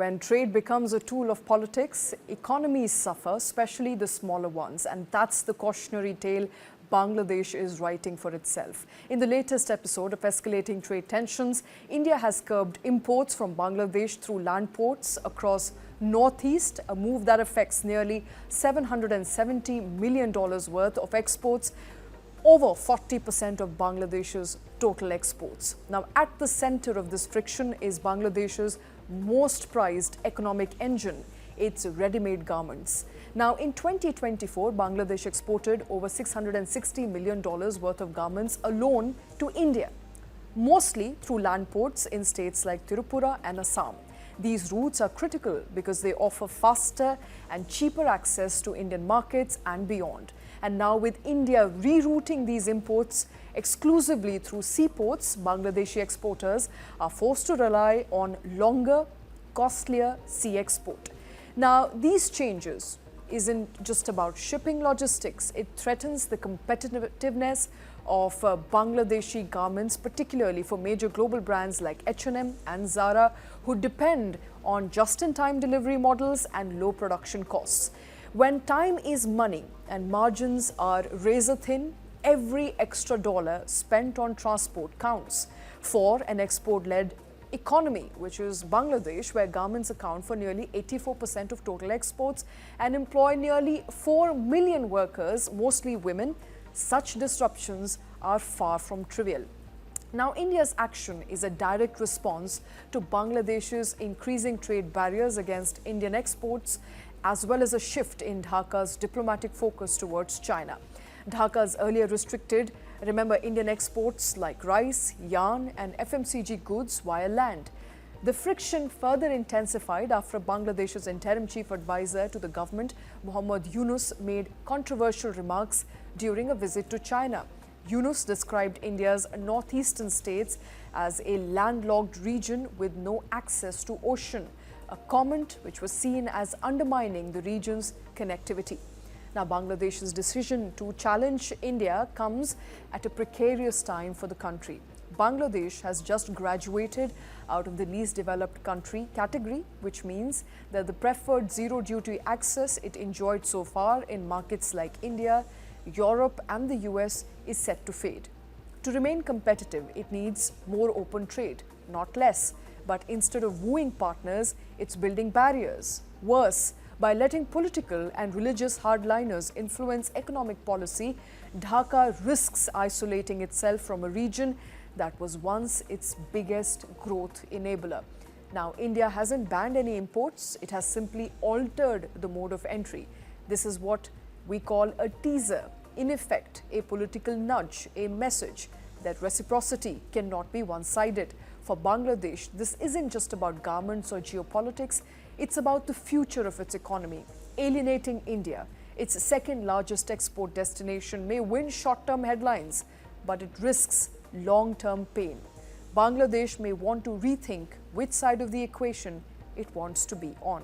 when trade becomes a tool of politics, economies suffer, especially the smaller ones. And that's the cautionary tale Bangladesh is writing for itself. In the latest episode of escalating trade tensions, India has curbed imports from Bangladesh through land ports across northeast, a move that affects nearly $770 million worth of exports, over 40% of Bangladesh's total exports. Now, at the center of this friction is Bangladesh's most prized economic engine, its ready-made garments. Now, in 2024, Bangladesh exported over $660 million worth of garments alone to India, mostly through land ports in states like Tripura and Assam. These routes are critical because they offer faster and cheaper access to Indian markets and beyond. And now, with India rerouting these imports exclusively through seaports, Bangladeshi exporters are forced to rely on longer, costlier sea export. Now, these changes isn't just about shipping logistics. It threatens the competitiveness of Bangladeshi garments, particularly for major global brands like H&M and Zara, who depend on just-in-time delivery models and low production costs. When time is money and margins are razor thin, every extra dollar spent on transport counts. For an export-led economy, which is Bangladesh, where garments account for nearly 84% of total exports and employ nearly 4 million workers, mostly women, such disruptions are far from trivial. Now, India's action is a direct response to Bangladesh's increasing trade barriers against Indian exports, as well as a shift in Dhaka's diplomatic focus towards China. Dhaka's earlier restricted, remember, Indian exports like rice, yarn and FMCG goods via land. The friction further intensified after Bangladesh's interim chief advisor to the government, Muhammad Yunus, made controversial remarks during a visit to China. Yunus described India's northeastern states as a landlocked region with no access to ocean, a comment which was seen as undermining the region's connectivity. Now, Bangladesh's decision to challenge India comes at a precarious time for the country. Bangladesh has just graduated out of the least developed country category, which means that the preferred zero-duty access it enjoyed so far in markets like India, Europe and the US is set to fade. To remain competitive, it needs more open trade, not less. But instead of wooing partners, it's building barriers. Worse, by letting political and religious hardliners influence economic policy, Dhaka risks isolating itself from a region that was once its biggest growth enabler. Now, India hasn't banned any imports, it has simply altered the mode of entry. This is what we call a teaser, in effect, a political nudge, a message that reciprocity cannot be one-sided. For Bangladesh, this isn't just about garments or geopolitics, it's about the future of its economy. Alienating India, its second largest export destination, may win short-term headlines, but it risks long-term pain. Bangladesh may want to rethink which side of the equation it wants to be on.